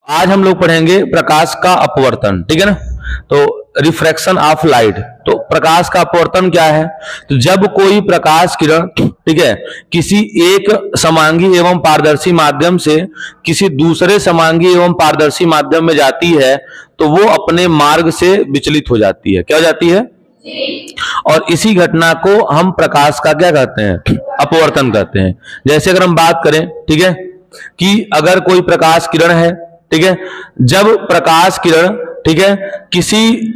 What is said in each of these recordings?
आज हम लोग पढ़ेंगे प्रकाश का अपवर्तन, ठीक है ना। तो रिफ्रैक्शन ऑफ लाइट। तो प्रकाश का अपवर्तन क्या है? तो जब कोई प्रकाश किरण, ठीक है, किसी एक समांगी एवं पारदर्शी माध्यम से किसी दूसरे समांगी एवं पारदर्शी माध्यम में जाती है तो वो अपने मार्ग से विचलित हो जाती है। क्या हो जाती है? और इसी घटना को हम प्रकाश का क्या कहते हैं? अपवर्तन कहते हैं। जैसे अगर हम बात करें, ठीक है, कि अगर कोई प्रकाश किरण है, ठीक है, जब प्रकाश किरण, ठीक है, किसी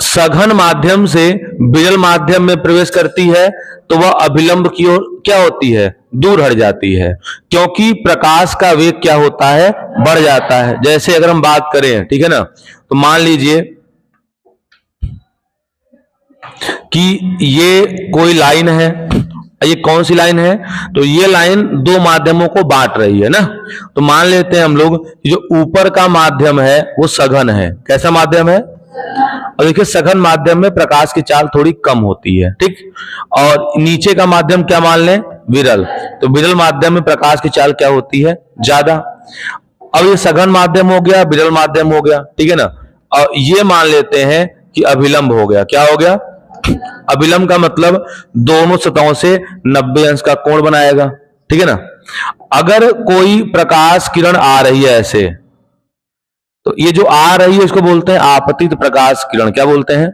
सघन माध्यम से विरल माध्यम में प्रवेश करती है तो वह अभिलंब की ओर क्या होती है? दूर हट जाती है, क्योंकि प्रकाश का वेग क्या होता है? बढ़ जाता है। जैसे अगर हम बात करें, ठीक है ना, तो मान लीजिए कि ये कोई लाइन है। ये कौन सी लाइन है? तो ये लाइन दो माध्यमों को बांट रही है ना। तो मान लेते हैं हम लोग जो ऊपर का माध्यम है वो सघन है। कैसा माध्यम है? और देखिए सघन माध्यम में प्रकाश की चाल थोड़ी कम होती है, ठीक। और नीचे का माध्यम क्या मान लें? विरल। तो विरल माध्यम में प्रकाश की चाल क्या होती है? ज्यादा। अब ये सघन माध्यम हो गया, विरल माध्यम हो गया, ठीक है ना। और ये मान लेते हैं कि अभिलंब हो गया। क्या हो गया? अभिलंब का मतलब दोनों सतहों से 90 अंश का कोण बनाएगा, ठीक है ना। अगर कोई प्रकाश किरण आ रही है ऐसे, तो ये जो आ रही है इसको बोलते हैं आपतित प्रकाश किरण। क्या बोलते हैं?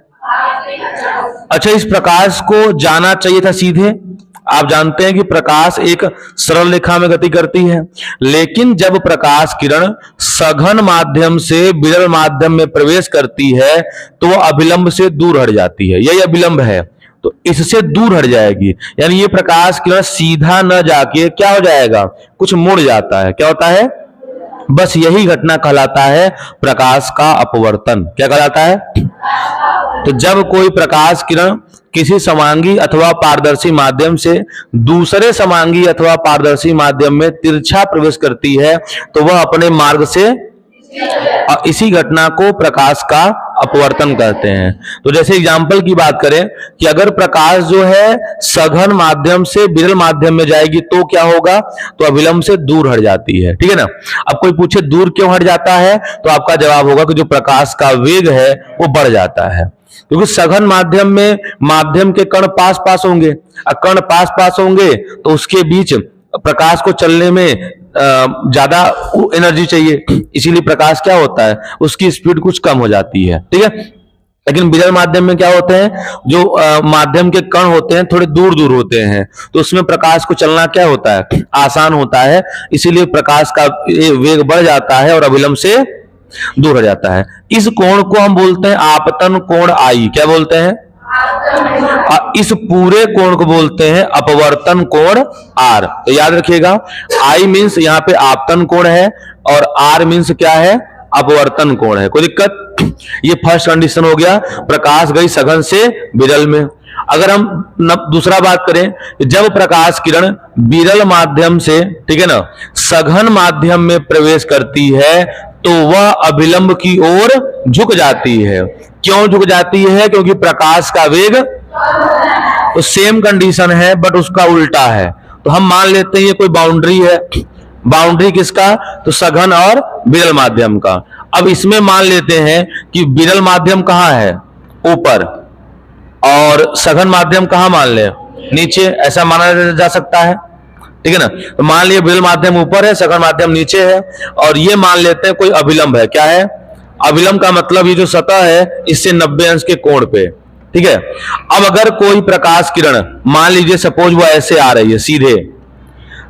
अच्छा, इस प्रकाश को जाना चाहिए था सीधे। आप जानते हैं कि प्रकाश एक सरल रेखा में गति करती है, लेकिन जब प्रकाश किरण सघन माध्यम से विरल माध्यम में प्रवेश करती है तो वह अभिलंब से दूर हट जाती है। यही अभिलंब है, तो इससे दूर हट जाएगी। यानी ये प्रकाश किरण सीधा न जाके क्या हो जाएगा? कुछ मुड़ जाता है। क्या होता है? बस यही घटना कहलाता है प्रकाश का अपवर्तन। क्या कहलाता है? तो जब कोई प्रकाश किरण किसी समांगी अथवा पारदर्शी माध्यम से दूसरे समांगी अथवा पारदर्शी माध्यम में तिरछा प्रवेश करती है तो वह अपने मार्ग से, इसी घटना को प्रकाश का अपवर्तन कहते हैं। तो जैसे एग्जांपल की बात करें कि अगर प्रकाश जो है सघन माध्यम से विरल माध्यम में जाएगी तो क्या होगा? तो अभिलंब से दूर हट जाती है, ठीक है ना। अब कोई पूछे दूर क्यों हट जाता है, तो आपका जवाब होगा कि जो प्रकाश का वेग है वो बढ़ जाता है। क्योंकि सघन माध्यम में माध्यम के कण पास पास होंगे, कण पास पास होंगे तो उसके बीच प्रकाश को चलने में ज्यादा एनर्जी चाहिए, इसीलिए प्रकाश क्या होता है? उसकी स्पीड कुछ कम हो जाती है, ठीक है। लेकिन विरल माध्यम में क्या होते हैं? जो माध्यम के कण होते हैं थोड़े दूर दूर होते हैं, तो उसमें प्रकाश को चलना क्या होता है? आसान होता है, इसीलिए प्रकाश का वेग बढ़ जाता है और अभिलंब से दूर हो जाता है। इस कोण को हम बोलते हैं आपतन कोण आई। क्या बोलते हैं? इस पूरे कोण को बोलते हैं अपवर्तन कोण आर। तो याद रखिएगा, आई मीन्स यहाँ पे आपतन कोण है और आर मीन्स क्या है? अपवर्तन कोण है। कोई दिक्कत? ये फर्स्ट कंडीशन हो गया, प्रकाश गई सघन से विरल में। अगर हम दूसरा बात करें, जब प्रकाश किरण विरल माध्यम से, ठीक है ना, सघन माध्यम में प्रवेश करती है तो वह अभिलंब की ओर झुक जाती है। क्यों झुक जाती है? क्योंकि प्रकाश का वेग, तो सेम कंडीशन है बट उसका उल्टा है। तो हम मान लेते हैं ये कोई बाउंड्री है। बाउंड्री किसका? तो सघन और विरल माध्यम का। अब इसमें मान लेते हैं कि विरल माध्यम कहाँ है? ऊपर, और सघन माध्यम कहाँ मान ले? नीचे। ऐसा माना जा सकता है, ठीक है ना। तो मान लिया विरल माध्यम ऊपर है, सघन माध्यम नीचे है, और ये मान लेते हैं कोई अभिलंब है। क्या है? अभिलंब का मतलब ये जो सतह है इससे 90 अंश के कोण पे, ठीक है। अब अगर कोई प्रकाश किरण, मान लीजिए सपोज वो ऐसे आ रही है सीधे,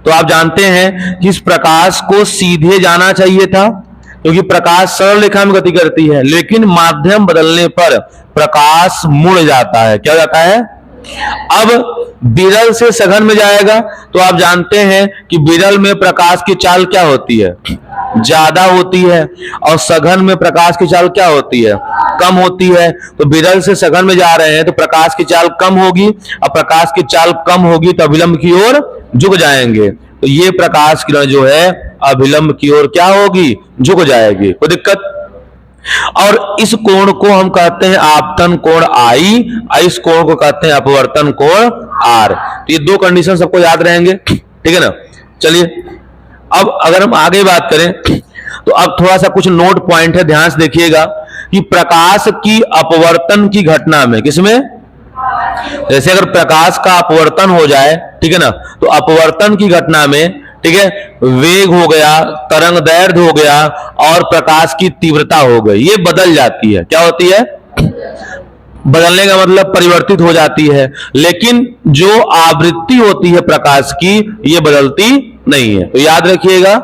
तो आप जानते हैं कि इस प्रकाश को सीधे जाना चाहिए था क्योंकि प्रकाश सरल रेखा में गति करती है, लेकिन माध्यम बदलने पर प्रकाश मुड़ जाता है। क्या हो जाता है? अब विरल से सघन में जाएगा तो आप जानते हैं कि विरल में प्रकाश की चाल क्या होती है? ज्यादा होती है, और सघन में प्रकाश की चाल क्या होती है? कम होती है। तो विरल से सघन में जा रहे हैं तो प्रकाश की चाल कम होगी, और प्रकाश की चाल कम होगी तो अभिलंब की ओर झुक जाएंगे। तो ये प्रकाश किरण जो है अभिलंब की ओर क्या होगी? झुक जाएगी। कोई दिक्कत? और इस कोण को हम कहते हैं आपतन कोण आई, इस कोण को कहते हैं अपवर्तन कोण आर। तो ये दो कंडीशन सबको याद रहेंगे, ठीक है ना। चलिए अब अगर हम आगे बात करें तो अब थोड़ा सा कुछ नोट पॉइंट है, ध्यान से देखिएगा कि प्रकाश की अपवर्तन की घटना में, किसमें, जैसे अगर प्रकाश का अपवर्तन हो जाए, ठीक है ना, तो अपवर्तन की घटना में, ठीक है, वेग हो गया, तरंग दैर्घ्य हो गया और प्रकाश की तीव्रता हो गई, ये बदल जाती है। क्या होती है? बदलने का मतलब परिवर्तित हो जाती है, लेकिन जो आवृत्ति होती है प्रकाश की, ये बदलती नहीं है। तो याद रखिएगा,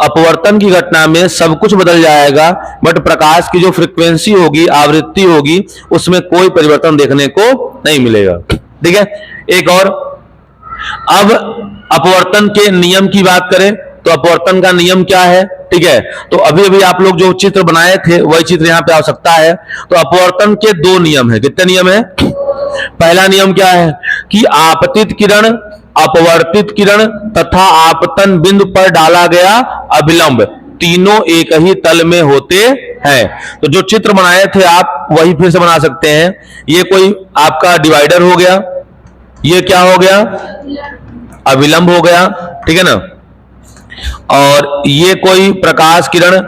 अपवर्तन की घटना में सब कुछ बदल जाएगा, बट प्रकाश की जो फ्रीक्वेंसी होगी, आवृत्ति होगी, उसमें कोई परिवर्तन देखने को नहीं मिलेगा। ठीक है, एक और, अब अपवर्तन के नियम की बात करें तो अपवर्तन का नियम क्या है? ठीक है, तो अभी अभी आप लोग जो चित्र बनाए थे वही चित्र यहां पे आवश्यकता है। तो अपवर्तन के दो नियम है। कितने नियम है? पहला नियम क्या है कि आपतित किरण, अपवर्तित किरण तथा आपतन बिंदु पर डाला गया अभिलंब तीनों एक ही तल में होते हैं। तो जो चित्र बनाए थे आप वही फिर से बना सकते हैं। ये कोई आपका डिवाइडर हो गया, ये क्या हो गया? अभिलंब हो गया, ठीक है ना, और ये कोई प्रकाश किरण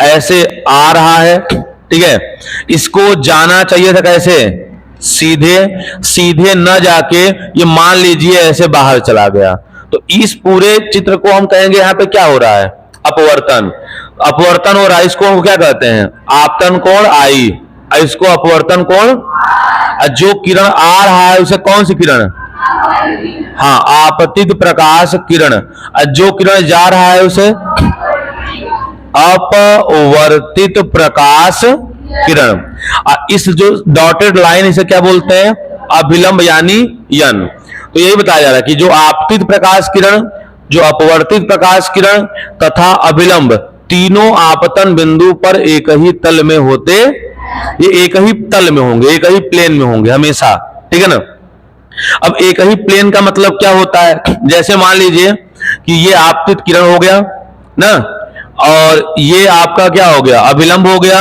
ऐसे आ रहा है, ठीक है, इसको जाना चाहिए था कैसे? सीधे, सीधे न जाके ये मान लीजिए ऐसे बाहर चला गया। तो इस पूरे चित्र को हम कहेंगे यहां पे क्या हो रहा है? अपवर्तन। अपवर्तन हो रहा है, इसको क्या कहते हैं? आपतन कोण आई, इसको अपवर्तन कोण। जो किरण आ रहा है उसे कौन सी किरण? हाँ, आपतित प्रकाश किरण। जो किरण जा रहा है उसे अपवर्तित प्रकाश किरण। इस जो डॉटेड लाइन, इसे क्या बोलते हैं? अभिलंब यानी यन। तो यही बताया जा रहा है कि जो आपतित प्रकाश किरण, जो अपवर्तित प्रकाश किरण तथा अभिलंब तीनों आपतन बिंदु पर एक ही तल में होते, ये एक ही तल में होंगे, एक ही प्लेन में होंगे हमेशा, ठीक है ना। अब एक ही प्लेन का मतलब क्या होता है? जैसे मान लीजिए कि ये आपतित किरण हो गया ना, और ये आपका क्या हो गया? अभिलंब हो गया,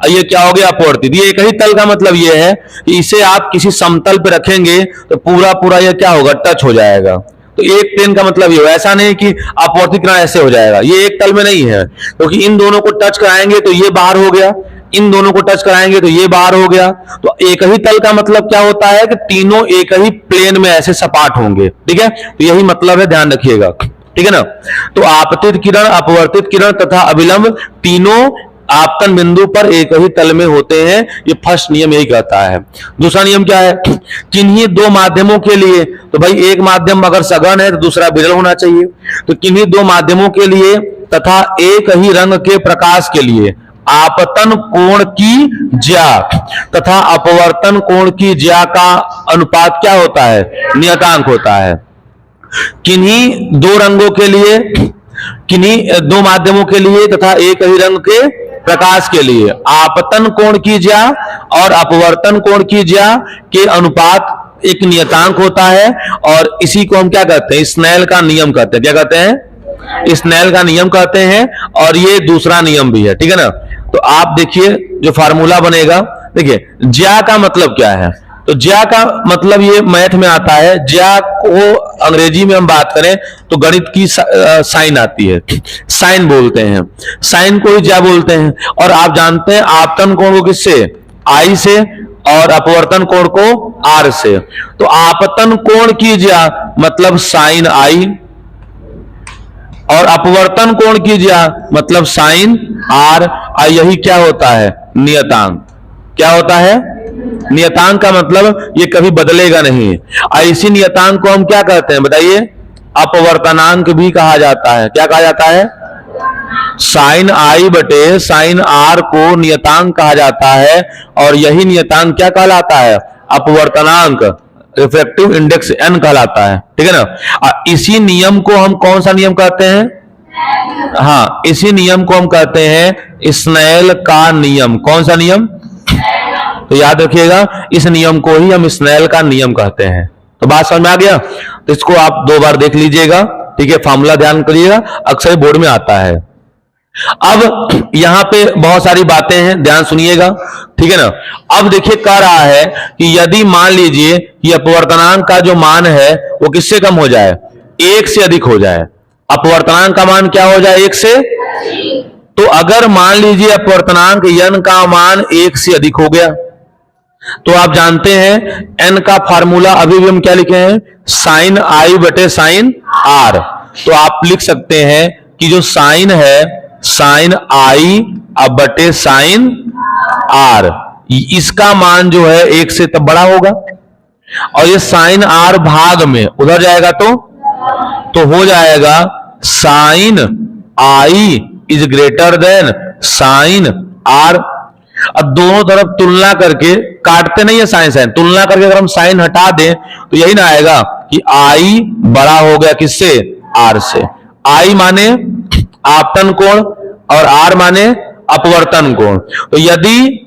ये क्या हो गया? अपवर्तित। ये एक ही तल का मतलब ये है कि इसे आप किसी समतल पे रखेंगे तो पूरा पूरा ये क्या होगा? टच हो जाएगा। तो एक प्लेन का मतलब ये, ऐसा नहीं कि अपवर्तित किरण ऐसे हो जाएगा, ये एक तल में नहीं है, क्योंकि इन दोनों को टच कराएंगे तो ये बाहर हो गया, इन दोनों को टच कराएंगे तो ये बाहर हो गया। तो एक ही तल का मतलब क्या होता है कि तीनों एक ही प्लेन में ऐसे सपाट होंगे, ठीक है। तो यही मतलब है, ध्यान रखिएगा, ठीक है ना। तो आपतित किरण, अपवर्तित किरण तथा अभिलंब तीनों आपतन बिंदु पर एक ही तल में होते हैं, ये फर्स्ट नियम यही कहता है। दूसरा नियम क्या है? किन्हीं दो माध्यमों के लिए, तो भाई एक माध्यम अगर सघन है तो दूसरा विरल होना चाहिए, तो किन्हीं दो माध्यमों के लिए तथा एक ही रंग के प्रकाश के लिए आपतन कोण की ज्या तथा अपवर्तन कोण की ज्या का अनुपात क्या होता है? नियतांक होता है। किन्हीं दो रंगों के लिए, किन्हीं दो माध्यमों के लिए तथा एक ही रंग के प्रकाश के लिए आपतन कोण की ज्या और अपवर्तन कोण की ज्या के अनुपात एक नियतांक होता है, और इसी को हम क्या कहते हैं? स्नेल का नियम कहते हैं। क्या कहते हैं? स्नेल का नियम कहते हैं, और ये दूसरा नियम भी है, ठीक है ना। तो आप देखिए जो फार्मूला बनेगा, देखिए ज्या का मतलब क्या है? तो ज्या का मतलब ये मैथ में आता है। ज्या को अंग्रेजी में हम बात करें तो गणित की साइन आती है, साइन बोलते हैं, साइन को ही ज्या बोलते हैं। और आप जानते हैं आपतन कोण को किससे? आई से, और अपवर्तन कोण को आर से। तो आपतन कोण की ज्या मतलब साइन आई, और अपवर्तन कोण की ज्या मतलब साइन आर। यही क्या होता है? नियतांक। क्या होता है? नियतांक का मतलब ये कभी बदलेगा नहीं। इसी नियतांक को हम क्या कहते हैं बताइए? अपवर्तनांक भी कहा जाता है। क्या कहा जाता है? साइन आई बटे साइन आर को नियतांक कहा जाता है, और यही नियतांक क्या कहलाता है? अपवर्तनांक, रिफ्रैक्टिव इंडेक्स n कहलाता है, ठीक है ना। इसी नियम को हम कौन सा नियम कहते हैं? हाँ, इसी नियम को हम कहते हैं स्नेल का नियम। कौन सा नियम? तो याद रखिएगा, इस नियम को ही हम स्नेल का नियम कहते हैं। तो बात समझ में आ गया? तो इसको आप दो बार देख लीजिएगा, ठीक है। फार्मूला ध्यान करिएगा, अक्सर बोर्ड में आता है। अब यहां पे बहुत सारी बातें हैं, ध्यान सुनिएगा, ठीक है ना। अब देखिए कह रहा है कि यदि मान लीजिए कि अपवर्तनांक का जो मान है वो किससे कम हो जाए? एक से अधिक हो जाए, अपवर्तनांक का मान क्या हो जाए, 1 से। तो अगर मान लीजिए अपवर्तनांक n का मान 1 से अधिक हो गया, तो आप जानते हैं n का फार्मूला अभी भी हम क्या लिखे हैं, साइन आई बटे साइन आर। तो आप लिख सकते हैं कि जो साइन है साइन आई अब बटे साइन आर, इसका मान जो है 1 से तब बड़ा होगा, और ये साइन आर भाग में उधर जाएगा तो हो जाएगा sine I is greater than sine R. अब दोनों तरफ तुलना करके, काटते नहीं है साइन साइन, तुलना करके अगर हम साइन हटा दें तो यही ना आएगा कि आई बड़ा हो गया किससे, आर से। आई माने आपतन कोण और आर माने अपवर्तन कोण। तो यदि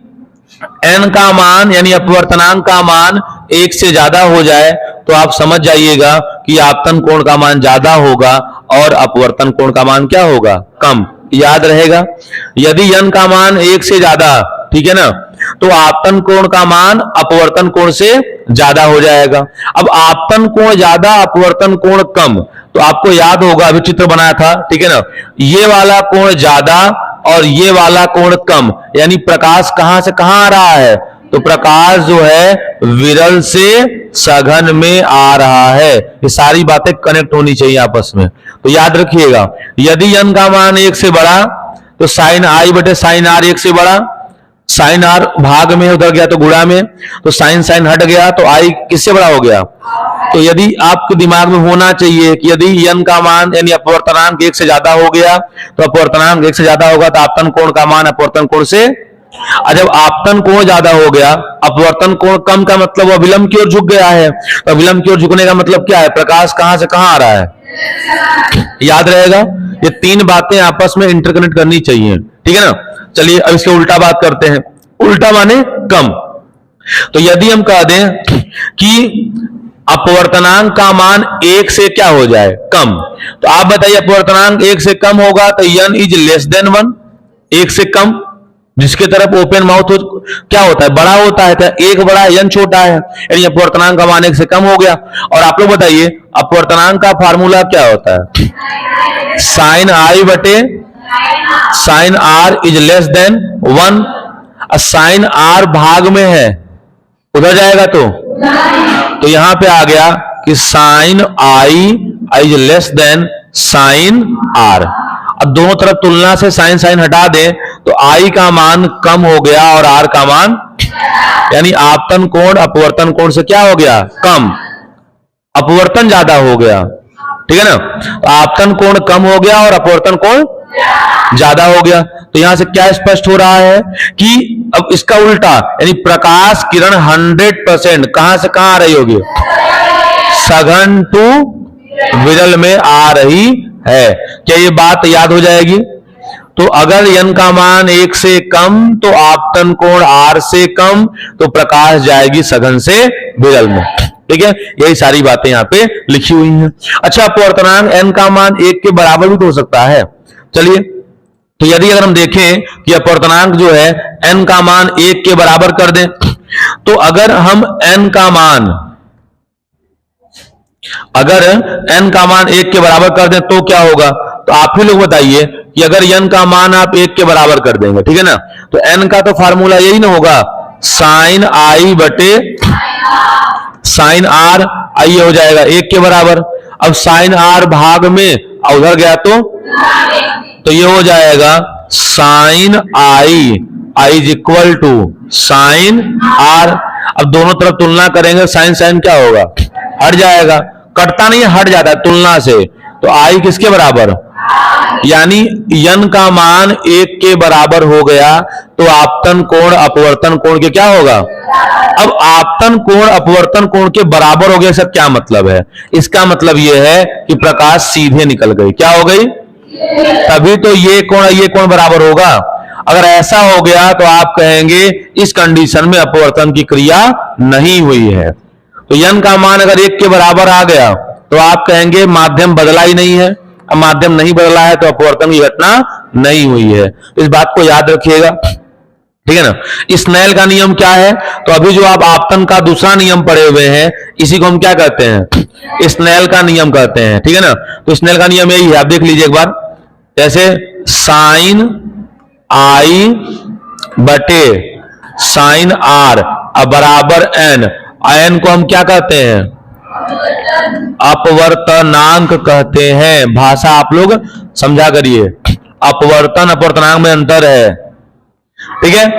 n का मान यानी अपवर्तनांक का मान 1 से ज्यादा हो जाए तो आप समझ जाइएगा कि आपतन कोण का मान ज्यादा होगा और अपवर्तन कोण का मान क्या होगा, कम। याद रहेगा, यदि n का मान 1 से ज्यादा, ठीक है ना, तो आपतन कोण का मान अपवर्तन कोण से ज्यादा हो जाएगा। अब आपतन कोण ज्यादा अपवर्तन कोण कम, तो आपको याद होगा अभी चित्र बनाया था, ठीक है ना, ये वाला कोण ज्यादा और ये वाला कोण कम, यानी प्रकाश कहां से कहां आ रहा है, तो प्रकाश जो है विरल से सघन में आ रहा है। ये सारी बातें कनेक्ट होनी चाहिए आपस में। तो याद रखिएगा, यदि n का मान 1 से बड़ा तो साइन आई बटे साइन आर 1 से बड़ा, साइन आर भाग में उधर गया तो गुणा में, तो साइन साइन हट गया तो आई किससे बड़ा हो गया। तो यदि आपके दिमाग में होना चाहिए कि यदि n का मान यानी अपवर्तनांक 1 से ज्यादा हो गया तो अपवर्तनांक 1 से ज्यादा होगा तो आपतन कोण का मान अपवर्तन कोण से, और जब आपतन कोण ज्यादा हो गया अपवर्तन कोण कम का मतलब वो अभिलंब की ओर झुक गया है। तो अभिलंब की ओर झुकने का मतलब क्या है, प्रकाश कहां से कहां आ रहा है। याद रहेगा, ये तीन बातें आपस में इंटरकनेक्ट करनी चाहिए, ठीक है ना। चलिए अब इसके उल्टा बात करते हैं, उल्टा माने कम। तो यदि हम कह दें कि अपवर्तनांक का मान 1 से क्या हो जाए, कम, तो आप बताइए अपवर्तनांक 1 से कम होगा तो n इज लेस देन 1, 1 से कम, जिसके तरफ ओपन माउथ हो क्या होता है, बड़ा होता है, 1 बड़ा है n छोटा है, यानी अपवर्तनांक का मान 1 से कम हो गया। और आप लोग बताइए अपवर्तनांक का फार्मूला क्या होता है, साइन आई बटे sine R is less than 1, sine R भाग में है उधर जाएगा तो यहां पे आ गया कि sine I is less than sine R. अब दोनों तरफ तुलना से साइन साइन हटा दें तो आई का मान कम हो गया और आर का मान, यानी आपतन कोण अपवर्तन कोण से क्या हो गया, कम, अपवर्तन ज्यादा हो गया, ठीक है ना। तो आपतन कोण कम हो गया और अपवर्तन कोण ज्यादा हो गया। तो यहां से क्या स्पष्ट हो रहा है कि अब इसका उल्टा, यानी प्रकाश किरण 100% कहां से कहां आ रही होगी, सघन टू विरल में आ रही है। क्या ये बात याद हो जाएगी। तो अगर n का मान 1 से कम तो आपतन कोण r से कम, तो प्रकाश जाएगी सघन से विरल में, ठीक है। यही सारी बातें यहाँ पे लिखी हुई हैं। अच्छा, अपवर्तनांक n का मान 1 के बराबर भी तो हो सकता है। चलिए, तो यदि अगर हम देखें कि अपवर्तनांक जो है n का मान 1 के बराबर कर दें, तो अगर हम n का मान 1 के बराबर कर दें तो क्या होगा। तो आप ही लोग बताइए कि अगर n का मान आप 1 के बराबर कर देंगे, ठीक है ना, तो n का तो फार्मूला यही ना होगा, साइन आई बटे साइन आर, आई हो जाएगा 1 के बराबर। अब साइन आर भाग में उधर गया तो ये हो जाएगा sine I is equal to sine R. अब दोनों तरफ तुलना करेंगे, साइन साइन क्या होगा, हट जाएगा, कटता नहीं हट जाता है तुलना से। तो आई किसके बराबर, यानी n का मान 1 के बराबर हो गया तो आपतन कोण अपवर्तन कोण के क्या होगा। अब आपतन कोण अपवर्तन कोण के बराबर हो गया, इसका क्या मतलब है, इसका मतलब यह है कि प्रकाश सीधे निकल गई, क्या हो गई, तभी तो ये कोण बराबर होगा। अगर ऐसा हो गया तो आप कहेंगे इस कंडीशन में अपवर्तन की क्रिया नहीं हुई है। तो n का मान अगर 1 के बराबर आ गया तो आप कहेंगे माध्यम बदला ही नहीं है। अब माध्यम नहीं बदला है तो अपवर्तन की घटना नहीं हुई है। तो इस बात को याद रखिएगा। ठीक है ना। स्नेल का नियम क्या है, तो अभी जो आप आपतन का दूसरा नियम पढ़े हुए हैं, इसी को हम क्या कहते हैं, स्नेल का नियम कहते हैं। ठीक है ना। तो स्नेल का नियम यही है, आप देख लीजिए एक बार, जैसे साइन आई बटे साइन आर बराबर एन, एन को हम क्या कहते हैं, अपवर्तनांक कहते हैं। भाषा आप लोग समझा करिए, अपवर्तन अपवर्तनांक में अंतर है। ठीक है।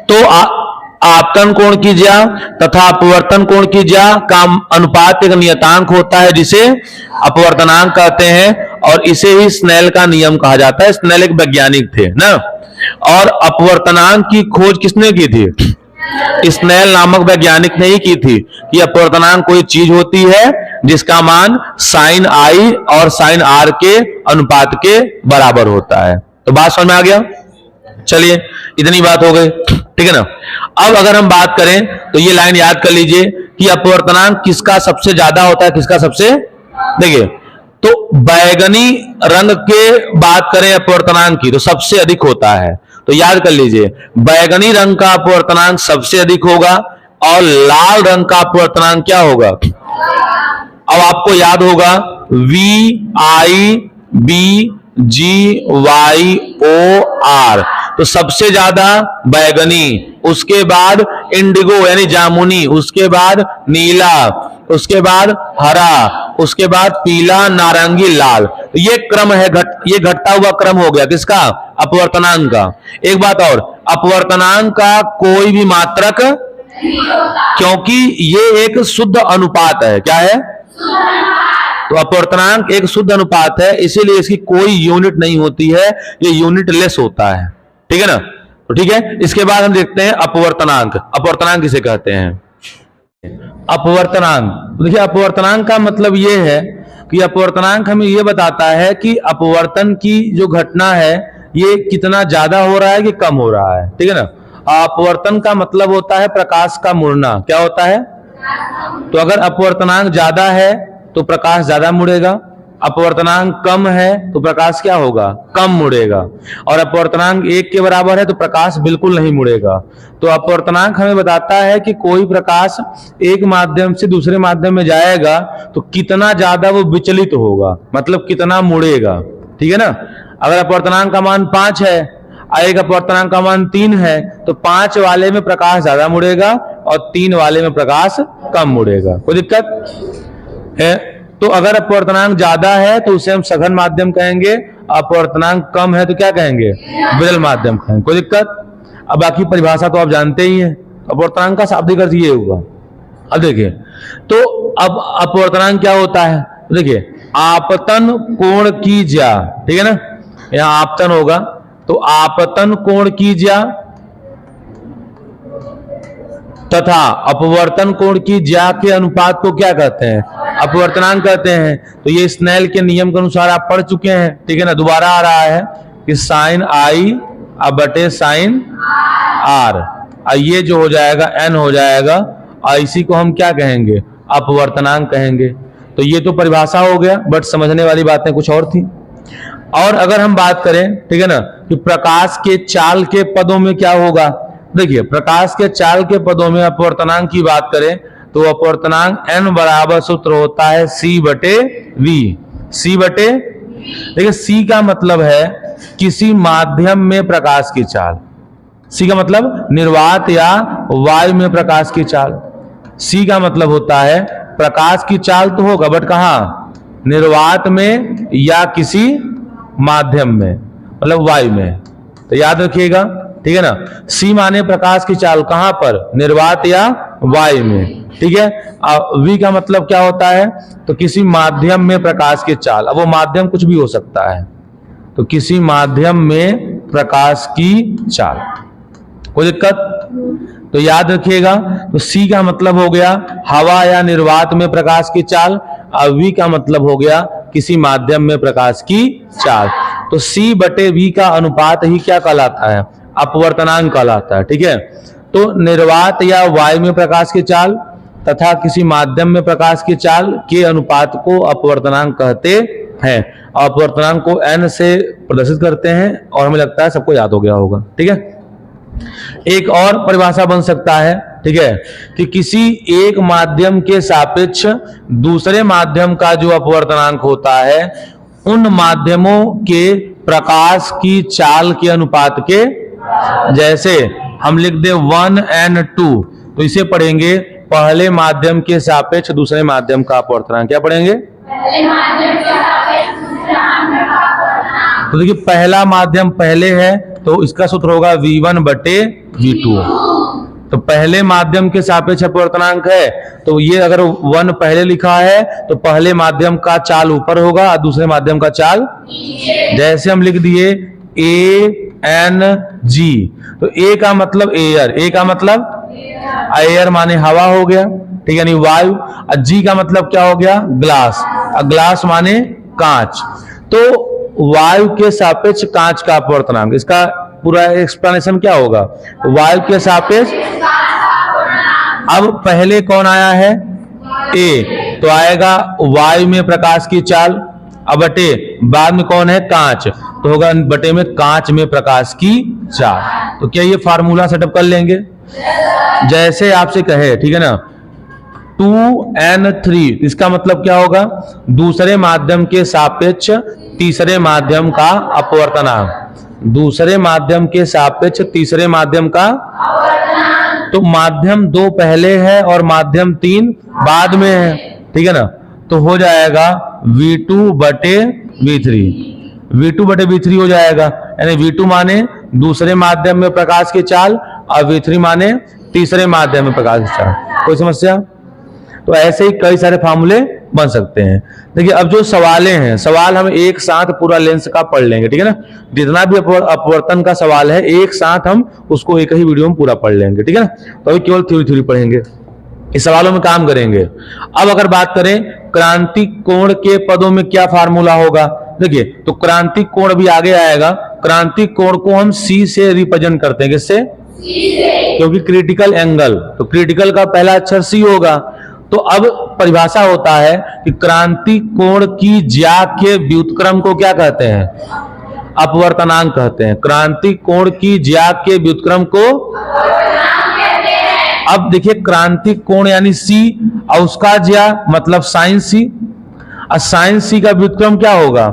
तो आपतन कोण की ज्या तथा अपवर्तन कोण की ज्या का अनुपात एक नियतांक होता है जिसे अपवर्तनांक कहते हैं, और इसे ही स्नेल का नियम कहा जाता है। स्नेल एक वैज्ञानिक थे ना। और अपवर्तनांक की खोज किसने की थी, स्नेल नामक वैज्ञानिक ने ही की थी, कि अपवर्तनांक कोई चीज होती है जिसका मान साइन आई और साइन आर के अनुपात के बराबर होता है। तो बात समझ में आ गया। चलिए इतनी बात हो गई। ठीक है ना। अब अगर हम बात करें तो ये लाइन याद कर लीजिए कि अपवर्तनांक किसका सबसे ज्यादा होता है, किसका सबसे, देखिए तो बैगनी रंग के बात करें अपवर्तनांक की तो सबसे अधिक होता है। तो याद कर लीजिए बैगनी रंग का अपवर्तनांक सबसे अधिक होगा, और लाल रंग का अपवर्तनांक क्या होगा। अब आपको याद होगा VIBGYOR, तो सबसे ज्यादा बैगनी, उसके बाद इंडिगो यानी जामुनी, उसके बाद नीला, उसके बाद हरा, उसके बाद पीला, नारंगी, लाल। तो ये क्रम है, ये घटता हुआ क्रम हो गया किसका, अपवर्तनांक का। एक बात और, अपवर्तनांक का कोई भी मात्रक, क्योंकि ये एक शुद्ध अनुपात है। क्या है, तो अपवर्तनांक एक शुद्ध अनुपात है, इसीलिए इसकी कोई यूनिट नहीं होती है, ये यूनिट लेस होता है। ठीक है ना। तो ठीक है, इसके बाद हम देखते हैं अपवर्तनांक। अपवर्तनांक किसे कहते हैं, अपवर्तनांक। देखिए अपवर्तनांक का मतलब यह है कि अपवर्तनांक हमें यह बताता है कि अपवर्तन की जो घटना है ये कितना ज्यादा हो रहा है कि कम हो रहा है। ठीक है ना। अपवर्तन का मतलब होता है प्रकाश का मुड़ना। क्या होता है, तो अगर अपवर्तनांक ज्यादा है तो प्रकाश ज्यादा मुड़ेगा, अपवर्तनांक कम है तो प्रकाश क्या होगा, कम मुड़ेगा, और अपवर्तनांक 1 के बराबर है तो प्रकाश बिल्कुल नहीं मुड़ेगा। तो अपवर्तनांक हमें बताता है कि कोई प्रकाश एक माध्यम से दूसरे माध्यम में जाएगा तो कितना ज्यादा वो विचलित होगा, मतलब कितना मुड़ेगा। ठीक है ना। अगर अपवर्तनांक का मान 5 है, एक अपवर्तनांक का मान 3 है, तो 5 वाले में प्रकाश ज्यादा मुड़ेगा और 3 वाले में प्रकाश कम मुड़ेगा। कोई दिक्कत है। तो अगर अपवर्तनांक ज्यादा है तो उसे हम सघन माध्यम कहेंगे, अपवर्तनांक कम है तो क्या कहेंगे, विरल माध्यम कहेंगे। कोई दिक्कत। अब बाकी परिभाषा तो आप जानते ही हैं, अपवर्तनांक का शाब्दिक अर्थ ये होगा। अब देखिए, तो अब अपवर्तनांक क्या होता है, देखिए आपतन कोण की ज्या, ठीक है ना, यहां आपतन होगा, तो आपतन कोण की ज्या तथा अपवर्तन कोण की ज्या के अनुपात को क्या कहते हैं, अपवर्तनांक कहते हैं। तो ये स्नेल के नियम के अनुसार आप पढ़ चुके हैं। ठीक है ना। दोबारा आ रहा है कि साइन आई बटे साइन आर, ये जो हो जाएगा n हो जाएगा, और इसी को हम क्या कहेंगे, अपवर्तनांक कहेंगे। तो ये तो परिभाषा हो गया, बट समझने वाली बातें कुछ और थी। और अगर हम बात करें, ठीक है ना, कि प्रकाश के चाल के पदों में क्या होगा, देखिए प्रकाश के चाल के पदों में अपवर्तनांक की बात करें तो अपवर्तनांक n बराबर सूत्र होता है c बटे v। c बटे, देखिए c का मतलब है किसी माध्यम में प्रकाश की चाल, c का मतलब निर्वात या वायु में प्रकाश की चाल। c का मतलब होता है प्रकाश की चाल तो होगा, बट कहाँ, निर्वात में या किसी माध्यम में, मतलब वायु में। तो याद रखिएगा। ठीक है ना। सी माने प्रकाश की चाल, कहां पर, निर्वात या वायु में। ठीक है। वी का मतलब क्या होता है, तो किसी माध्यम में प्रकाश की चाल। अब वो माध्यम कुछ भी हो सकता है, तो किसी माध्यम में प्रकाश की चाल। कोई दिक्कत। तो याद रखिएगा, तो सी का मतलब हो गया हवा या निर्वात में प्रकाश की चाल, और वी का मतलब हो गया किसी माध्यम में प्रकाश की चाल। तो सी बटे वी का अनुपात ही क्या कहलाता है, अपवर्तनांक कहलाता है। ठीक है। तो निर्वात या वायु में प्रकाश की चाल तथा किसी माध्यम में प्रकाश की चाल के अनुपात को अपवर्तनांक कहते हैं। अपवर्तनांक को n से प्रदर्शित करते हैं, और हमें लगता है सबको याद हो गया होगा। ठीक है। एक और परिभाषा बन सकता है, ठीक है, कि किसी एक माध्यम के सापेक्ष दूसरे माध्यम का जो अपवर्तनांक होता है उन माध्यमों के प्रकाश की चाल के अनुपात के, जैसे हम लिख दे 1 and 2, तो इसे पढ़ेंगे पहले माध्यम के सापेक्ष दूसरे माध्यम का अपवर्तनांक। क्या पढ़ेंगे? पहले माध्यम के सापेक्ष दूसरे माध्यम का अपवर्तनांक। तो देखिए पहला माध्यम पहले है तो इसका सूत्र होगा V1 बटे V2। तो पहले माध्यम के सापेक्ष अपवर्तनांक है तो ये अगर 1 पहले लिखा है तो पहले माध्यम का चाल ऊपर होगा और दूसरे माध्यम का चाल, जैसे हम लिख दिए ANG, तो A का मतलब एयर, A का मतलब एयर माने हवा हो गया, ठीक है, नहीं वायु, और G का मतलब क्या हो गया? ग्लास, और ग्लास माने कांच। तो वायु के सापेक्ष कांच का अपवर्तनांक, इसका पूरा एक्सप्लेनेशन क्या होगा? वायु के सापेक्ष, अब पहले कौन आया है? A, तो आएगा वायु में प्रकाश की चाल, अब बटे बाद में कौन है? कांच, तो होगा बटे में कांच में प्रकाश की चाल। तो क्या ये फार्मूला सेटअप कर लेंगे? जैसे आपसे कहे, ठीक है ना, 2N3, इसका मतलब क्या होगा? दूसरे माध्यम के सापेक्ष तीसरे माध्यम का अपवर्तनांक, दूसरे माध्यम के सापेक्ष तीसरे माध्यम का, तो माध्यम 2 पहले है और माध्यम 3 बाद में है, ठीक है ना, तो हो जाएगा V2 बटे V3, V2 बटे V3 हो जाएगा, यानी V2 माने दूसरे माध्यम में प्रकाश की चाल और V3 माने तीसरे माध्यम में प्रकाश की चाल। कोई समस्या? तो ऐसे ही कई सारे फार्मूले बन सकते हैं। देखिए अब जो सवालें हैं, सवाल हम एक साथ पूरा लेंस का पढ़ लेंगे, ठीक है ना, जितना भी अपवर्तन का सवाल है एक साथ हम उसको एक ही वीडियो में पूरा पढ़ लेंगे, ठीक है ना। तो अभी केवल थ्योरी पढ़ेंगे, इस सवालों में काम करेंगे। अब अगर बात करें क्रांति कोण के पदों में क्या फार्मूला होगा, देखिए तो क्रांति कोण भी आगे आएगा। क्रांति कोण को हम C से रिप्रेजेंट करते हैं, किससे? क्योंकि क्रिटिकल एंगल, तो क्रिटिकल का पहला अक्षर C होगा। तो अब परिभाषा होता है कि क्रांति कोण की ज्या के व्युत्क्रम को क्या कहते हैं? अपवर्तनांक कहते हैं। क्रांति कोण की ज्या के व्युत्क्रम को, अब देखिए क्रांति कोण यानी C और उसका ज्या मतलब साइन C, और साइन C का व्युत्क्रम क्या होगा?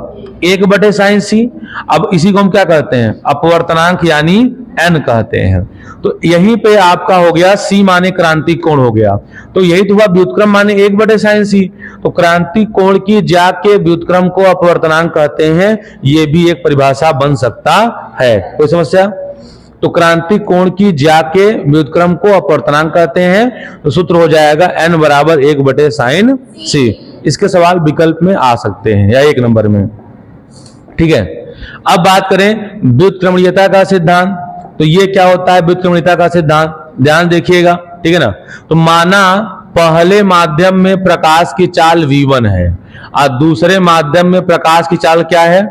1/sin C। अब इसी को हम क्या कहते हैं? अपवर्तनांक यानी n कहते हैं। तो यहीं पे आपका हो गया C माने क्रांति कोण हो गया, तो यही तो हुआ व्युत्क्रम माने 1/sin C। तो क्रांति कोण की ज्या के व्युत्क्रम को अपवर्तनांक कहते हैं, ये भी एक परिभाषा बन सकता है। कोई समस्या? तो क्रांति कोण की ज्या के व्युत्क्रम को अपवर्तनांक कहते हैं, तो सूत्र हो जाएगा n बराबर 1/sin C। इसके सवाल विकल्प में आ सकते हैं या 1 नंबर में, ठीक है। अब बात करें व्युत्क्रमणीयता का सिद्धांत, तो ये क्या होता है व्युत्क्रमणीयता का सिद्धांत? ध्यान देखिएगा, ठीक है ना। तो माना पहले माध्यम में प्रकाश की चाल V1 है और दूसरे माध्यम में प्रकाश की चाल क्या है?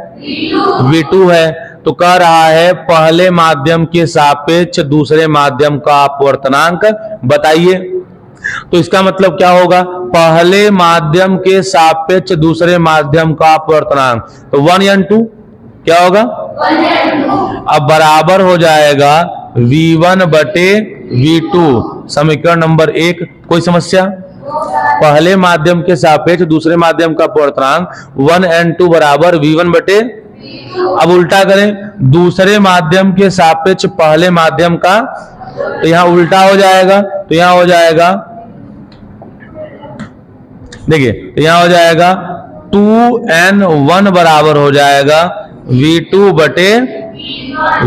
V2 है। तो कह रहा है पहले माध्यम के सापेक्ष दूसरे माध्यम का अपवर्तनांक बताइए। तो इसका मतलब क्या होगा? पहले माध्यम के सापेक्ष दूसरे माध्यम का अपवर्तनांक, तो 1 या 2 क्या होगा? 1 या 2। अब बराबर हो जाएगा V1 बटे V2, समीकरण नंबर 1। कोई समस्या? पहले माध्यम के सापेक्ष दूसरे माध्यम का अपवर्तनांक 1 and 2 बराबर V1 बटे, अब उल्टा करें दूसरे माध्यम के सापेक्ष पहले माध्यम का, तो यहां उल्टा हो जाएगा, तो यहां हो जाएगा, देखिए तो यहां हो जाएगा 2n1 बराबर हो जाएगा V2 बटे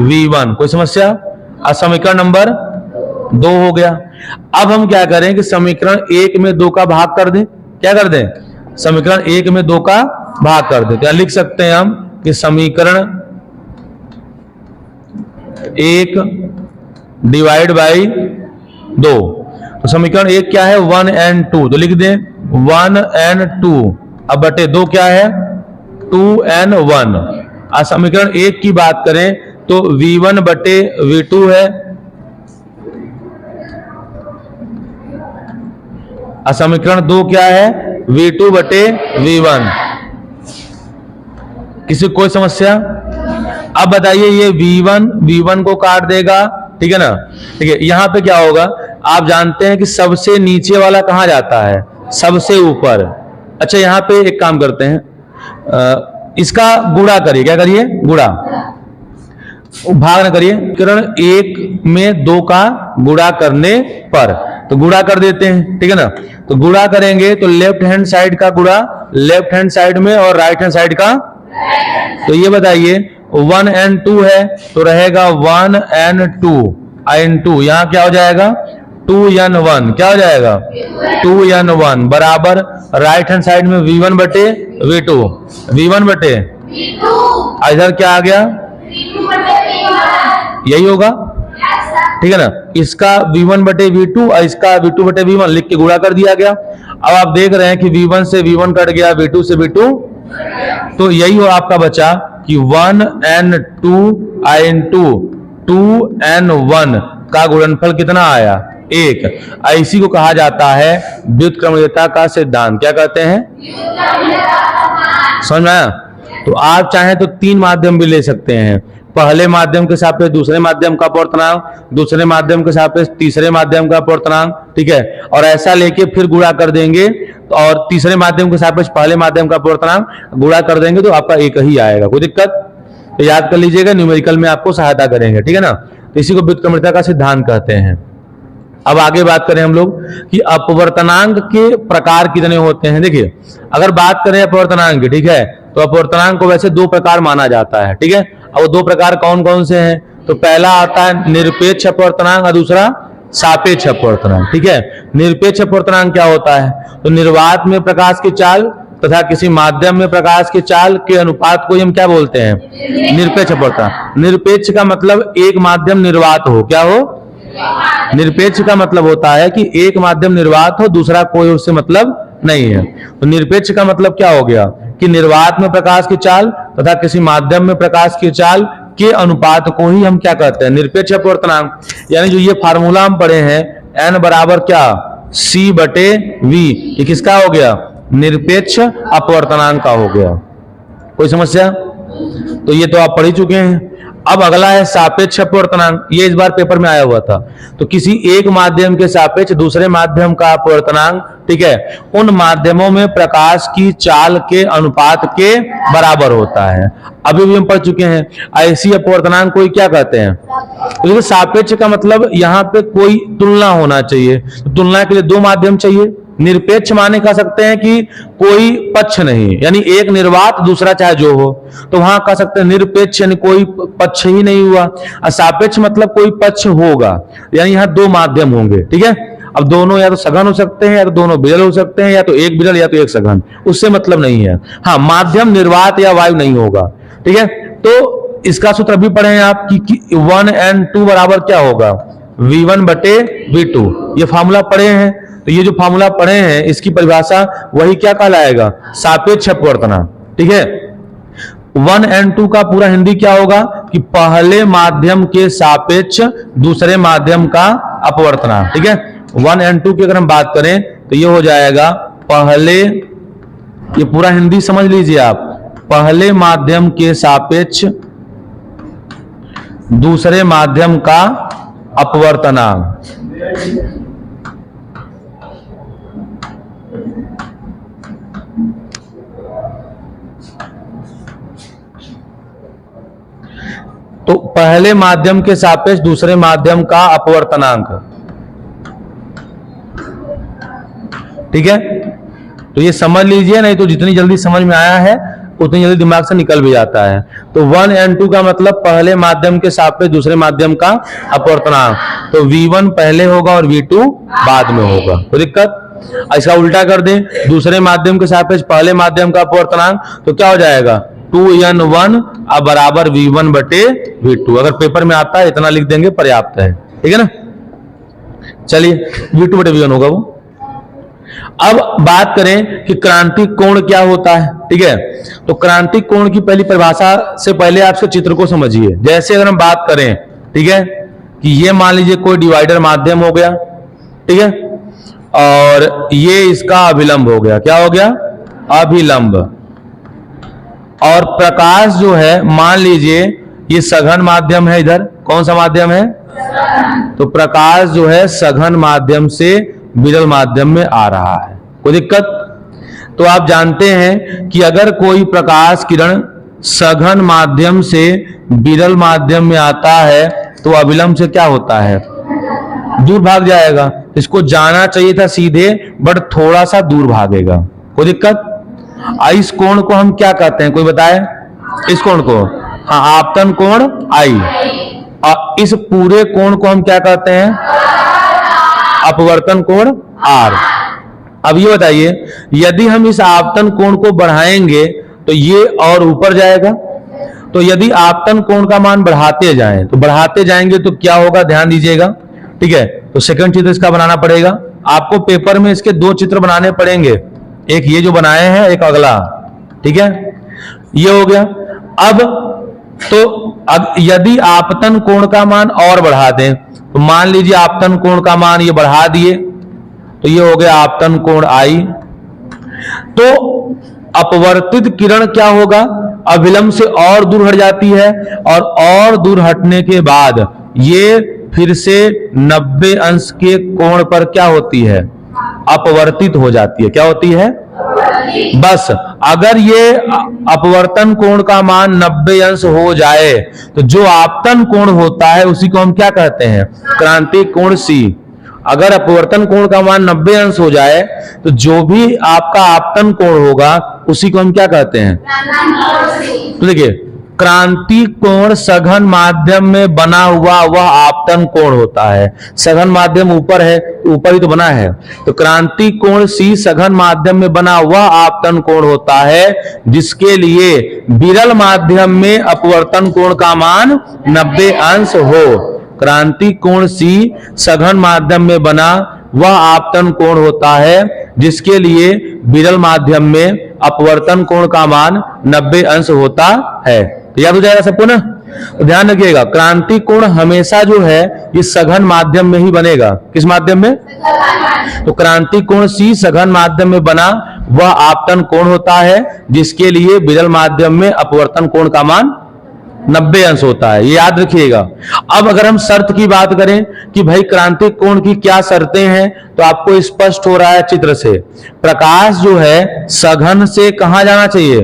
V1। कोई समस्या? अब समीकरण नंबर 2 हो गया। अब हम क्या करें कि समीकरण 1 में 2 का भाग कर दें। क्या कर दें? समीकरण 1 में 2 का भाग कर दें। तो लिख सकते हैं हम कि समीकरण 1 डिवाइड बाई 2, तो समीकरण 1 क्या है? 1 and 2, तो लिख दें 1 and 2, अब बटे 2 क्या है? 2 and 1। आज समीकरण 1 की बात करें तो V1 बटे V2 है, और समीकरण 2 क्या है? V2 बटे V1। किसी कोई समस्या? अब बताइए ये V1 को काट देगा ठीक है ना। ठीक है, यहां पे क्या होगा, आप जानते हैं कि सबसे नीचे वाला कहां जाता है, सबसे ऊपर। अच्छा यहां पे एक काम करते हैं, इसका गुणा करिए, क्या करिए, गुणा, भाग न करिए, किरण 1 में 2 का गुणा करने पर, तो गुणा कर देते हैं, ठीक है ना। तो गुणा करेंगे तो लेफ्ट हैंड साइड का गुणा लेफ्ट हैंड साइड में और राइट हैंड साइड का, तो ये बताइए 1 and 2 है तो रहेगा 1 and 2 into, यहां क्या हो जाएगा 2n1, क्या हो जाएगा 2n1 बराबर राइट हैंड साइड में v1 बटे v2, v1 बटे इधर क्या आ गया, यही होगा, ठीक है ना। इसका v1 बटे v2 और इसका v2 बटे v1 लिख के गुणा कर दिया गया। अब आप देख रहे हैं कि v1 से v1 कट गया, v2 से v2, तो यही हो आपका बचा कि 1 and 2 into 2n1 का गुणनफल कितना आया, 1। इसी को कहा जाता है व्युत्क्रमणीयता का सिद्धांत, क्या कहते हैं, समझ में आया। तो आप चाहें तो 3 माध्यम भी ले सकते हैं, पहले माध्यम के सापेक्ष दूसरे माध्यम का अपवर्तनांक, दूसरे माध्यम के सापेक्ष तीसरे माध्यम का अपवर्तनांक, ठीक है, और ऐसा लेके फिर गुणा कर देंगे और तीसरे माध्यम के सापेक्ष पहले माध्यम का अपवर्तनांक गुणा कर देंगे तो आपका एक ही आएगा, कोई दिक्कत, तो याद कर लीजिएगा, न्यूमेरिकल में आपको सहायता करेंगे, ठीक है ना। तो इसी को व्युत्क्रमणीयता का सिद्धांत कहते हैं। अब आगे बात करें हम लोग कि अपवर्तनांक के प्रकार कितने होते हैं। देखिए अगर बात करें अपवर्तनांक की, ठीक है, तो अपवर्तनांक को वैसे 2 प्रकार माना जाता है, ठीक है। अब वो 2 प्रकार कौन कौन से हैं, तो पहला आता है निरपेक्ष अपवर्तनांक और दूसरा सापेक्ष अपवर्तनांक, ठीक है। निरपेक्ष अपवर्तनांक क्या होता है, तो निर्वात में प्रकाश की चाल तथा किसी माध्यम में प्रकाश की चाल के अनुपात को हम क्या बोलते हैं, निरपेक्ष अपवर्तनांक। निरपेक्ष का मतलब एक माध्यम निर्वात हो, क्या हो, निरपेक्ष का मतलब होता है कि एक माध्यम निर्वात हो, दूसरा कोई उससे मतलब नहीं है। तो निरपेक्ष का मतलब क्या हो गया कि निर्वात में प्रकाश की चाल तथा किसी माध्यम में प्रकाश की चाल के अनुपात को ही हम क्या कहते हैं, निरपेक्ष अपवर्तनांक। यानी जो ये फार्मूला हम पढ़े हैं n बराबर क्या, c बटे v, ये किसका हो गया, निरपेक्ष अपवर्तनांक का हो गया। कोई समस्या, तो ये तो आप पढ़ ही चुके हैं। अब अगला है सापेक्ष अपवर्तनांक, ये इस बार पेपर में आया हुआ था। तो किसी एक माध्यम के सापेक्ष दूसरे माध्यम का अपवर्तनांक, ठीक है, उन माध्यमों में प्रकाश की चाल के अनुपात के बराबर होता है। अभी भी हम पढ़ चुके हैं। ऐसी अपवर्तनांक को क्या कहते हैं, तो सापेक्ष का मतलब यहाँ पे कोई तुलना होना चाहिए, तो तुलना के लिए 2 माध्यम चाहिए। निरपेक्ष माने कह सकते हैं कि कोई पक्ष नहीं, यानी एक निर्वात दूसरा चाहे जो हो, तो वहां कह सकते हैं निरपेक्ष यानी कोई पक्ष ही नहीं हुआ। और सापेक्ष मतलब कोई पक्ष होगा, यानी यहाँ 2 माध्यम होंगे, ठीक है। अब दोनों या तो सघन हो सकते हैं या तो दोनों विरल हो सकते हैं, या तो एक विरल या तो एक सघन, उससे मतलब नहीं है। हाँ, माध्यम निर्वात या वायु नहीं होगा, ठीक है। तो इसका सूत्र अभी पढ़े हैं आप कि 1 and 2 बराबर क्या होगा, v1 बटे v2, ये फार्मूला पढ़े हैं। तो ये जो फार्मूला पढ़े हैं इसकी परिभाषा वही क्या कहलाएगा, सापेक्ष अपवर्तनांक, ठीक है। 1 and 2 का पूरा हिंदी क्या होगा कि पहले माध्यम के सापेक्ष दूसरे माध्यम का अपवर्तनांक, ठीक है। 1 and 2 की अगर हम बात करें तो ये हो जाएगा पहले, ये पूरा हिंदी समझ लीजिए आप, पहले माध्यम के सापेक्ष दूसरे माध्यम का अपवर्तनांक, तो पहले माध्यम के सापेक्ष दूसरे माध्यम का अपवर्तनांक, ठीक है। तो ये समझ लीजिए, नहीं तो जितनी जल्दी समझ में आया है उतनी जल्दी दिमाग से निकल भी जाता है। तो 1 and 2 का मतलब पहले माध्यम के सापेक्ष दूसरे माध्यम का अपवर्तनांक, तो v1 पहले होगा और v2 बाद में होगा, कोई दिक्कत। इसका उल्टा कर दें, दूसरे माध्यम के सापेक्ष पहले माध्यम का अपवर्तनांक, तो क्या हो जाएगा 2n1 अब बराबर v1 बटे v2। अगर पेपर में आता है इतना लिख देंगे, पर्याप्त है, ठीक है ना। चलिए v2 बटे v1 होगा वो। अब बात करें कि क्रांतिक कोण क्या होता है, ठीक है। तो क्रांतिक कोण की पहली परिभाषा से पहले आप इसके चित्र को समझिए। जैसे अगर हम बात करें, ठीक है, कि ये मान लीजिए कोई डिवाइडर माध्यम हो गया, ठीक है, और ये इसका अभिलंब हो गया, क्या हो गया, अभिलंब। और प्रकाश जो है मान लीजिए ये सघन माध्यम है, इधर कौन सा माध्यम है, तो प्रकाश जो है सघन माध्यम से विरल माध्यम में आ रहा है। कोई दिक्कत? तो आप जानते हैं कि अगर कोई प्रकाश किरण सघन माध्यम से विरल माध्यम में आता है तो अविलंब से क्या होता है? दूर भाग जाएगा। इसको जाना चाहिए था सीधे, बट थोड़ा सा दूर भागेगा। कोई दिक्कत? इस कोण को हम क्या कहते हैं, कोई बताए? इस कोण को, हाँ, आपतन कोण आई। और इस पूरे कोण को हम क्या कहते हैं? अपवर्तन कोण आर। अब ये बताइए, यदि हम इस आपतन कोण को बढ़ाएंगे तो ये और ऊपर जाएगा। तो यदि आपतन कोण का मान बढ़ाते जाएं तो बढ़ाते जाएंगे तो क्या होगा, ध्यान दीजिएगा। ठीक है, तो सेकंड चित्र इसका बनाना पड़ेगा आपको। पेपर में इसके दो चित्र बनाने पड़ेंगे, एक ये जो बनाए हैं, एक अगला। ठीक है, ये हो गया। अब यदि आपतन कोण का मान और बढ़ा दें तो मान लीजिए आपतन कोण का मान ये बढ़ा दिए तो ये हो गया आपतन कोण आई। तो अपवर्तित किरण क्या होगा, अविलंब से और दूर हट जाती है और दूर हटने के बाद ये फिर से 90 अंश के कोण पर क्या होती है, अपवर्तित हो जाती है। क्या होती है? बस अगर ये अपवर्तन कोण का मान 90 अंश हो जाए तो जो आपतन कोण होता है उसी को हम क्या कहते हैं, क्रांतिक कोण सी। अगर अपवर्तन कोण का मान 90 अंश हो जाए तो जो भी आपका आपतन कोण होगा उसी को हम क्या कहते हैं? तो देखिए, क्रांति कोण सघन माध्यम में बना हुआ वह आपतन कोण होता है। सघन माध्यम ऊपर है, ऊपर ही तो बना है। तो क्रांति कोण सी सघन माध्यम में बना हुआ आपतन कोण होता है जिसके लिए विरल माध्यम में अपवर्तन कोण का मान 90 अंश हो। क्रांति कोण सी सघन माध्यम में बना वह आपतन कोण होता है जिसके लिए विरल माध्यम में अपवर्तन कोण का मान 90 अंश होता है। तो याद हो जाएगा सबको ना? तो ध्यान रखिएगा, क्रांति कोण हमेशा जो है ये सघन माध्यम में ही बनेगा। किस माध्यम में? तो क्रांति कोण सी सघन माध्यम में बना वह आपतन कोण होता है जिसके लिए विरल माध्यम में अपवर्तन कोण का मान 90 अंश होता है। ये याद रखिएगा। अब अगर हम शर्त की बात करें कि भाई क्रांतिक कोण की क्या शर्तें हैं तो आपको स्पष्ट हो रहा है चित्र से। प्रकाश जो है सघन से कहां जाना चाहिए?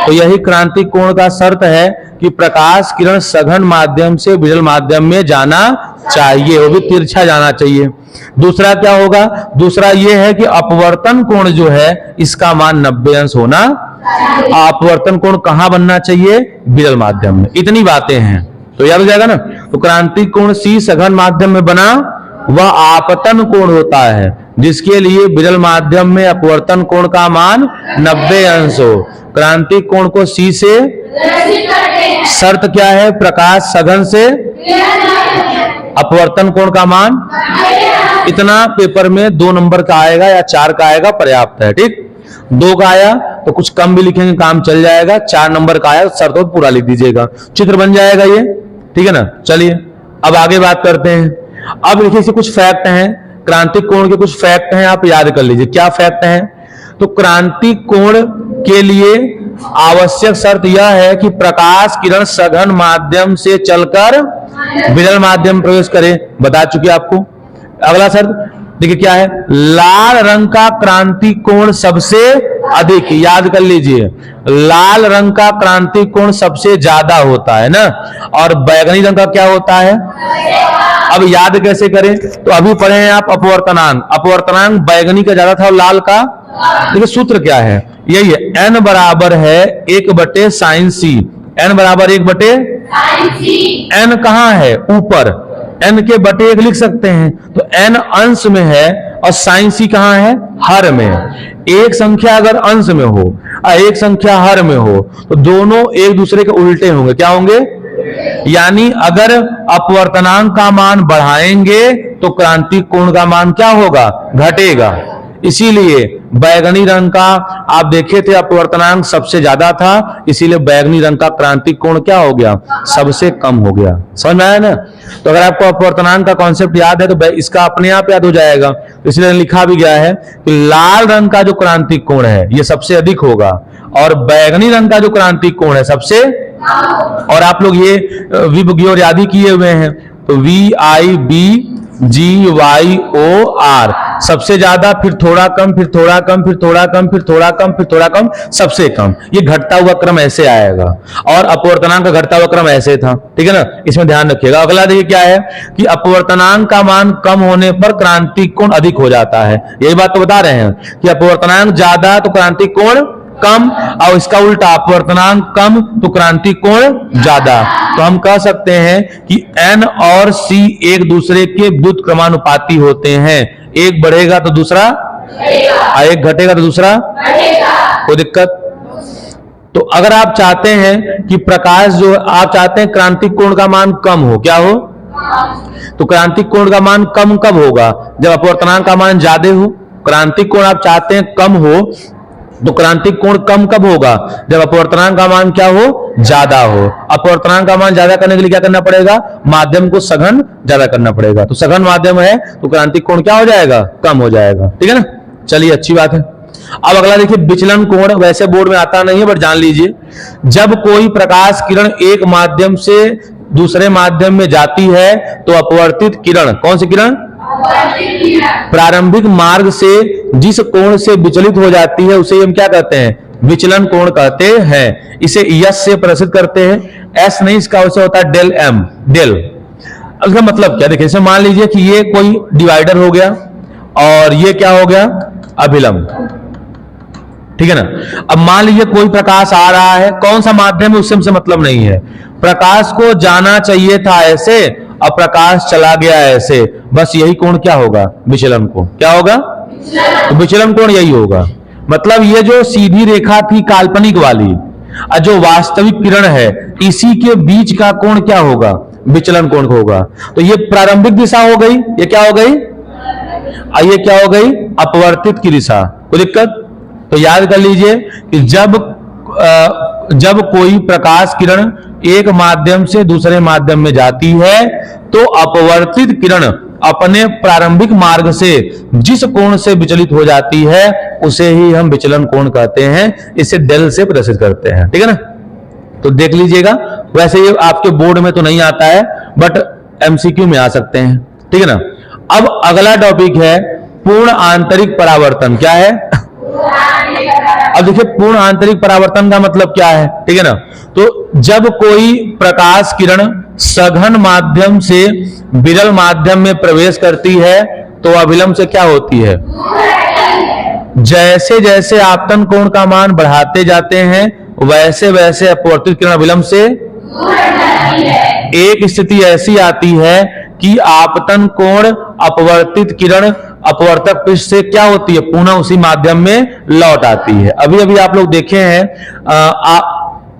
तो यही क्रांतिक कोण का शर्त है कि प्रकाश किरण सघन माध्यम से विरल माध्यम में जाना चाहिए, वो भी तिरछा जाना चाहिए। दूसरा क्या होगा? दूसरा यह है कि अपवर्तन कोण जो है इसका मान 90 अंश होना। अपवर्तन कोण कहां बनना चाहिए? विरल माध्यम में। इतनी बातें हैं तो याद हो जाएगा ना। तो क्रांतिक कोण सी सघन माध्यम में बना वह आपतन कोण होता है जिसके लिए विरल माध्यम में अपवर्तन कोण का मान 90 अंश हो। क्रांतिक कोण को सी से शर्त क्या है? प्रकाश सघन से अपवर्तन कोण का मान इतना पेपर में 2 नंबर का आएगा या 4 का आएगा, पर्याप्त है। ठीक, 2 का आया तो कुछ कम भी लिखेंगे, काम चल जाएगा। 4 नंबर का आया शर्त पूरा लिख दीजिएगा, चित्र बन जाएगा ये। ठीक है ना? चलिए अब आगे बात करते हैं। अब देखिए इसे कुछ फैक्ट हैं, क्रांतिक कोण के कुछ फैक्ट हैं, आप याद कर लीजिए। क्या फैक्ट हैं? तो क्रांतिक कोण के लिए आवश्यक शर्त यह है कि प्रकाश किरण सघन माध्यम से चलकर विरल माध्यम प्रवेश करे। बता चुके आपको। अगला शर्त देखिए क्या है? लाल रंग का क्रांति कोण सबसे अधिक, याद कर लीजिए, लाल रंग का क्रांति कोण सबसे ज्यादा होता है ना, और बैगनी रंग का क्या होता है? अब याद कैसे करें? तो अभी पढ़े हैं आप अपवर्तनांक। अपवर्तनांक बैगनी का ज्यादा था और लाल का। देखिए सूत्र क्या है? यही है, n बराबर है 1/sin c। n बराबर 1/sin। n कहाँ है? ऊपर। n के बटे 1 लिख सकते हैं। तो n अंश में है और sin c कहाँ है? हर में। एक संख्या अगर अंश में हो और एक संख्या हर में हो तो दोनों एक दूसरे के उल्टे होंगे। क्या होंगे? यानी अगर अपवर्तनांक का मान बढ़ाएंगे तो क्रांतिक कोण का मान क्या होगा? घटेगा। इसीलिए बैगनी रंग का आप देखे थे अपवर्तनांक सबसे ज्यादा था, इसीलिए बैगनी रंग का क्रांतिक कोण क्या हो गया? सबसे कम हो गया। समझ में आया ना? तो अगर आपको अपवर्तनांक का कॉन्सेप्ट याद है तो इसका अपने आप याद हो जाएगा। इसलिए लिखा भी गया है कि लाल रंग का जो क्रांतिक कोण है ये सबसे अधिक होगा और बैगनी रंग का जो क्रांतिक कोण है सबसे। और आप लोग ये विभज्ञ और याद ही किए हुए हैं। तो VIBGYOR, सबसे ज्यादा, फिर थोड़ा कम, फिर थोड़ा कम, फिर थोड़ा कम, फिर थोड़ा कम, फिर थोड़ा कम, सबसे कम। ये घटता हुआ क्रम ऐसे आएगा, और अपवर्तनांक का घटता हुआ क्रम ऐसे था, ठीक है ना, इसमें ध्यान रखिएगा। अगला देखिए क्या है कि अपवर्तनांक का मान कम होने पर क्रांतिक कोण अधिक हो जाता है। यही बात तो बता रहे हैं कि अपवर्तनांक ज्यादा तो क्रांतिक कोण कम, और इसका उल्टा अपवर्तनांक कम तो क्रांतिक कोण ज्यादा। तो हम कह सकते हैं कि N और C एक दूसरे के व्युत्क्रमानुपाती होते हैं। एक बढ़ेगा तो दूसरा बढ़ेगा, एक घटेगा तो दूसरा बढ़ेगा। कोई दिक्कत? तो अगर आप चाहते हैं कि प्रकाश जो आप चाहते हैं क्रांतिक कोण का मान कम हो, क्या हो, तो क्रांतिक कोण का मान कम कब होगा? जब अपवर्तनांक का मान ज्यादा हो। क्रांतिक कोण आप चाहते हैं कम हो, तो क्रांतिक कोण कम कब होगा? जब अपवर्तनांक का मान क्या हो, ज्यादा हो। अपवर्तनांक का मान ज्यादा करने के लिए क्या करना पड़ेगा? माध्यम को सघन ज्यादा करना पड़ेगा। तो सघन माध्यम है तो क्रांतिक कोण क्या हो जाएगा? कम हो जाएगा, ठीक है ना। चलिए, अच्छी बात है। अब अगला देखिए विचलन कोण। वैसे बोर्ड में आता नहीं है बट जान लीजिए, जब कोई प्रकाश किरण एक माध्यम से दूसरे माध्यम में जाती है तो अपवर्तित किरण, कौन सी किरण? प्रारंभिक मार्ग से जिस कोण से विचलित हो जाती है उसे हम क्या कहते हैं? विचलन कोण कहते हैं। इसे यस से प्रदर्शित करते हैं। एस नहीं, इसका वैसे होता है डेल एम, डेल। इसका मतलब क्या? देखिए, मान लीजिए कि ये कोई डिवाइडर हो गया और ये क्या हो गया? अभिलंब, ठीक है ना। अब मान लीजिए कोई प्रकाश आ रहा है, कौन सा माध्यम है उससे हमसे मतलब नहीं है। प्रकाश को जाना चाहिए था ऐसे, अब प्रकाश चला गया ऐसे, बस यही कोण क्या होगा? विचलन कोण। क्या होगा? तो विचलन कोण यही होगा। मतलब ये जो सीधी रेखा थी काल्पनिक वाली, और जो वास्तविक किरण है, इसी के बीच का कोण क्या होगा? विचलन कोण होगा। तो ये प्रारंभिक दिशा हो गई, ये क्या हो गई? ये क्या हो गई? अपवर्तित की दिशा। कोई दिक्कत? तो याद कर लीजिए कि जब कोई प्रकाश किरण एक माध्यम से दूसरे माध्यम में जाती है तो अपवर्तित किरण अपने प्रारंभिक मार्ग से जिस कोण से विचलित हो जाती है उसे ही हम विचलन कोण कहते हैं। इसे डेल से प्रदर्शित करते हैं, ठीक है ना। तो देख लीजिएगा, वैसे ये आपके बोर्ड में तो नहीं आता है बट एमसीक्यू में आ सकते हैं, ठीक है ना। अब अगला टॉपिक है पूर्ण आंतरिक परावर्तन। क्या है? अब देखिए, पूर्ण आंतरिक परावर्तन का मतलब क्या है, ठीक है ना। तो जब कोई प्रकाश किरण सघन माध्यम से विरल माध्यम में प्रवेश करती है तो अभिलंब से क्या होती है? जैसे जैसे आपतन कोण का मान बढ़ाते जाते हैं वैसे वैसे अपवर्तित किरण अभिलंब से एक स्थिति ऐसी आती है कि आपतन कोण अपवर्तित किरण अपवर्तक पृष्ठ से क्या होती है? पुनः उसी माध्यम में लौट आती है। अभी अभी आप लोग देखे हैं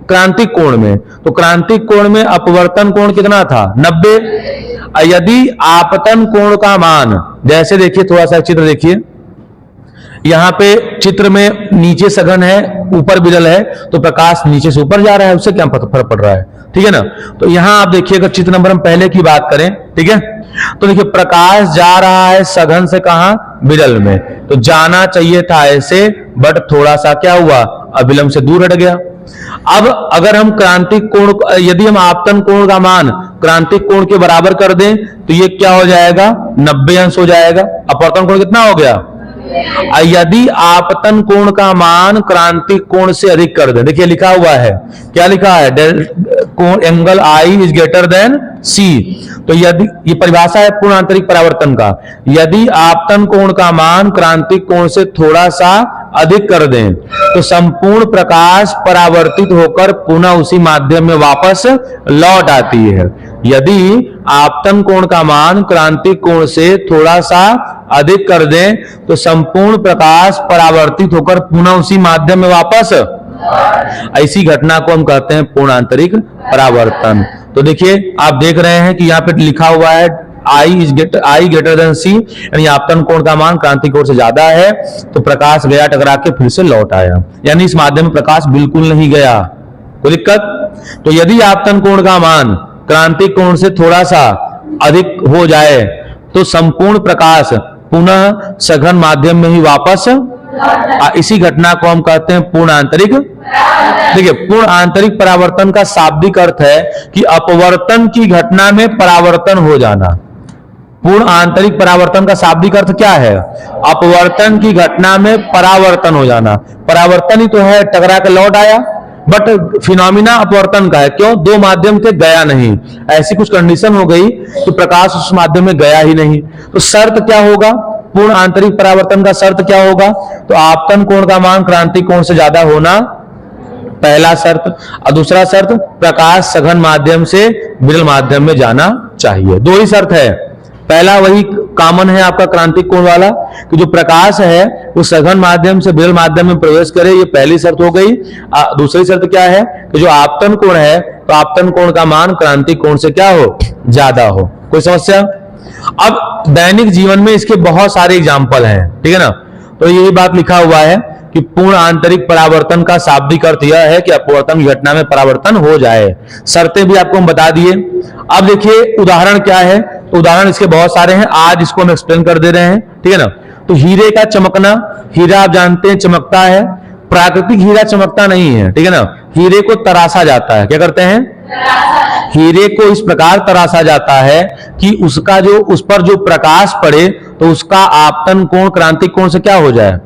क्रांतिक कोण में, तो क्रांतिक कोण में अपवर्तन कोण कितना था? 90। यदि आपतन कोण का मान, जैसे देखिए थोड़ा सा चित्र देखिए, यहां पे चित्र में नीचे सघन है ऊपर विरल है तो प्रकाश नीचे से ऊपर जा रहा है, उससे क्या फर्क पड़ रहा है, ठीक है ना। तो यहां आप देखिए, अगर चित्र नंबर हम पहले की बात करें, ठीक है, तो देखिए प्रकाश जा रहा है सघन से कहां? विरल में। तो जाना चाहिए था ऐसे बट थोड़ा सा क्या हुआ? अभिलंब से दूर हट गया। अब अगर हम क्रांतिक कोण, यदि हम आपतन कोण का मान क्रांतिक कोण के बराबर कर दें तो ये क्या हो जाएगा? 90 अंश हो जाएगा। अपवर्तन कोण कितना हो गया? यदि आपतन कोण का मान क्रांतिक कोण से अधिक कर दे, देखिए लिखा हुआ है, क्या लिखा है? कोण angle I is greater than C. तो यदि, ये परिभाषा है पूर्ण आंतरिक परावर्तन का, यदि आपतन कोण का मान क्रांतिक कोण से थोड़ा सा अधिक कर दें तो संपूर्ण प्रकाश परावर्तित होकर पुनः उसी माध्यम में वापस लौट आती है। यदि आपतन कोण का मान क्रांतिक कोण से थोड़ा सा अधिक कर दें तो संपूर्ण प्रकाश परावर्तित होकर पुनः उसी माध्यम में वापस, ऐसी घटना को हम कहते हैं पूर्ण आंतरिक परावर्तन। तो देखिए, आप देख रहे हैं कि यहाँ पे लिखा हुआ है आई ग्रेटर देन सी, यानी आपतन कोण का मान क्रांतिक कोण से ज्यादा है तो प्रकाश गया टकरा के फिर से लौट आया, यानी इस माध्यम में प्रकाश बिल्कुल नहीं गया। कोई दिक्कत? तो यदि आपतन कोण का मान क्रांतिक कोण से थोड़ा सा अधिक हो जाए तो संपूर्ण प्रकाश पुनः सघन माध्यम में ही वापस, इसी घटना को हम कहते हैं पूर्ण आंतरिक देखिए, पूर्ण आंतरिक परावर्तन का शाब्दिक अर्थ है कि अपवर्तन की घटना में परावर्तन हो जाना। पूर्ण आंतरिक परावर्तन का शाब्दिक अर्थ क्या है? अपवर्तन की घटना में परावर्तन हो जाना। परावर्तन ही तो है, टकरा के लौट आया, बट फिनोमिना अपवर्तन का है। क्यों? दो माध्यम थे, गया नहीं, ऐसी कुछ कंडीशन हो गई तो प्रकाश उस माध्यम में गया ही नहीं। तो शर्त क्या होगा? पूर्ण आंतरिक परावर्तन का शर्त क्या होगा? तो आपतन कोण का मान क्रांतिक कोण से ज्यादा होना, पहला शर्त। और दूसरा शर्त, प्रकाश सघन माध्यम से विरल माध्यम में जाना चाहिए। दो ही शर्त है। पहला वही कॉमन है आपका क्रांतिक कोण वाला कि जो प्रकाश है वो सघन माध्यम से विरल माध्यम में प्रवेश करे, ये पहली शर्त हो गई। दूसरी शर्त क्या है कि जो आपतन कोण है तो आपतन कोण का मान क्रांतिक कोण से क्या हो? ज्यादा हो। कोई समस्या? अब दैनिक जीवन में इसके बहुत सारे एग्जाम्पल हैं, ठीक है ना। तो यही बात लिखा हुआ है कि पूर्ण आंतरिक परावर्तन का शाब्दिक अर्थ यह है कि अपवर्तन की घटना में परावर्तन हो जाए। शर्तें भी आपको हम बता दिए। अब देखिए उदाहरण क्या है, तो उदाहरण इसके बहुत सारे हैं, आज इसको हम एक्सप्लेन कर दे रहे हैं, ठीक है ना। तो हीरे का चमकना, हीरा आप जानते हैं चमकता है, प्राकृतिक हीरा चमकता नहीं है, ठीक है ना। हीरे को तराशा जाता है, क्या करते हैं? हीरे को इस प्रकार तराशा जाता है कि उसका जो उस पर जो प्रकाश पड़े तो उसका आपतन कोण क्रांतिक कोण से क्या हो जाए?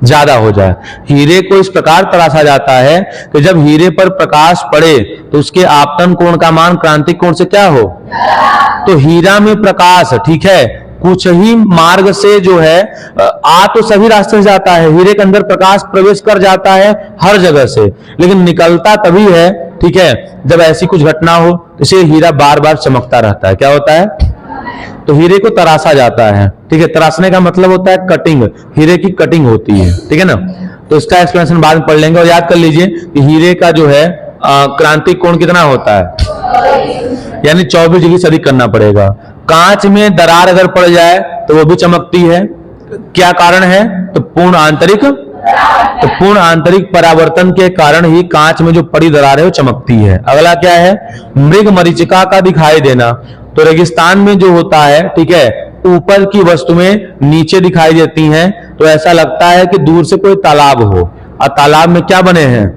ज्यादा हो जाए। हीरे को इस प्रकार तराशा जाता है कि जब हीरे पर प्रकाश पड़े तो उसके आपतन कोण का मान क्रांतिक कोण से क्या हो? तो हीरा में प्रकाश, ठीक है, कुछ ही मार्ग से जो है आ तो सभी रास्ते से जाता है, हीरे के अंदर प्रकाश प्रवेश कर जाता है हर जगह से, लेकिन निकलता तभी है, ठीक है, जब ऐसी कुछ घटना हो, इसे हीरा बार बार चमकता रहता है। क्या होता है? तो हीरे को तराशा जाता है, ठीक है। तराशने का मतलब होता है कटिंग, हीरे की कटिंग होती है, ठीक है ना। तो इसका एक्सप्लेनेशन बाद में पढ़ लेंगे। और याद कर लीजिए कि हीरे का जो है क्रांतिक कोण कितना होता है, यानी 24 डिग्री से अधिक करना पड़ेगा। कांच में दरार अगर पड़ जाए तो वो भी चमकती है। क्या कारण है? तो पूर्ण आंतरिक परावर्तन के कारण ही कांच में जो पड़ी दरार है वो चमकती है। अगला क्या है? मृग मरीचिका का दिखाई देना। तो रेगिस्तान में जो होता है, ठीक है, ऊपर की वस्तुएं नीचे दिखाई देती हैं, तो ऐसा लगता है कि दूर से कोई तालाब हो, और तालाब में क्या बने हैं?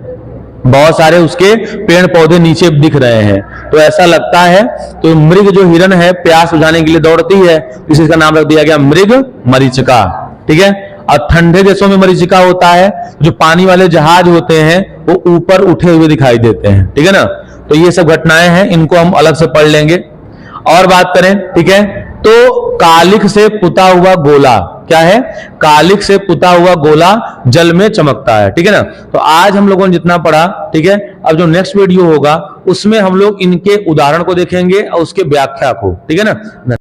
बहुत सारे उसके पेड़ पौधे नीचे दिख रहे हैं, तो ऐसा लगता है। तो मृग जो हिरन है प्यास बुझाने के लिए दौड़ती है, इसका नाम रख दिया गया मृग मरीचिका, ठीक है। और ठंडे देशों में मरीचिका होता है, जो पानी वाले जहाज होते हैं वो ऊपर उठे हुए दिखाई देते हैं, ठीक है ना। तो ये सब घटनाएं हैं, इनको हम अलग से पढ़ लेंगे। और बात करें, ठीक है, तो कालिख से पुता हुआ गोला, क्या है? कालिख से पुता हुआ गोला जल में चमकता है, ठीक है ना। तो आज हम लोगों ने जितना पढ़ा, ठीक है, अब जो नेक्स्ट वीडियो होगा उसमें हम लोग इनके उदाहरण को देखेंगे और उसके व्याख्या को, ठीक है ना।